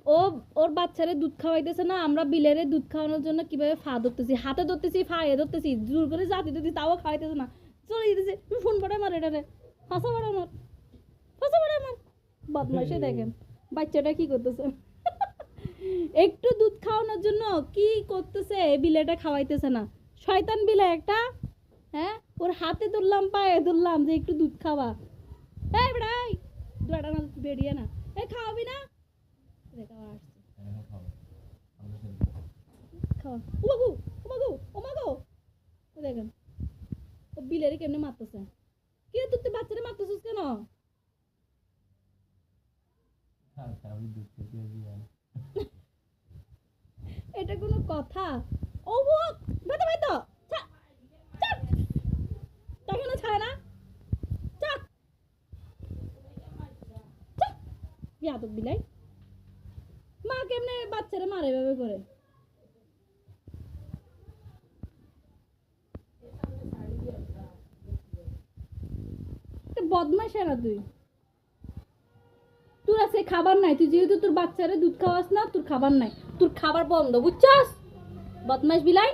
ও ওর বাচ্চারে দুধ খাওয়াইতেছে না, আমরা বিলেরে দুধ খাওয়ানোর জন্য কিভাবে ফা ধরতেছি, হাতে ধরতেছি, ফায়ে ধরতেছি, জোর করে জাতি ধরতেছি, তাও খাওয়াইতেছে না, চলে যেতেছে। তুমি ফোন পাঠায় মার এটারে, ফাঁসা পাঠায় মার, ফাঁসা পাঠায় মার। বদমাইশে দেখেন বাচ্চাটা কি করতেছে। একটু দুধ খাওয়ানোর জন্য কি করতেছে, বিলেটা খাওয়াইতেছে না, শয়তান বিলে একটা। হ্যাঁ, ওর হাতে ধরলাম, পায়ে ধরলাম যে একটু দুধ খাওয়া। এই বেড়াই দুটা না বেরিয়ে না, এই খাওয়াবি না, খাওয়া আসছে, খাওয়া। ওমাগো ওমাগো ওমাগো, দেখেন ও বিলেরে কেমনে মারতেছে। কি রে, তুই বাচ্চারে মারতেছিস কেন? এটা কোনো কথা? ও বেতো বেতো তখন ছাড়ে না, চাক ইয়াদব বিলাই। মা কেমনে বাচ্চারা মারে এভাবে করে? বদমাইশ না তুই, তোর আছে খাবার নাই, তুই যেহেতু তোর বাচ্চারে দুধ খাওয়াস না, তোর খাবার নাই, তোর খাবার বন্ধ, বুঝছাস? বদমাইশ বিলাই।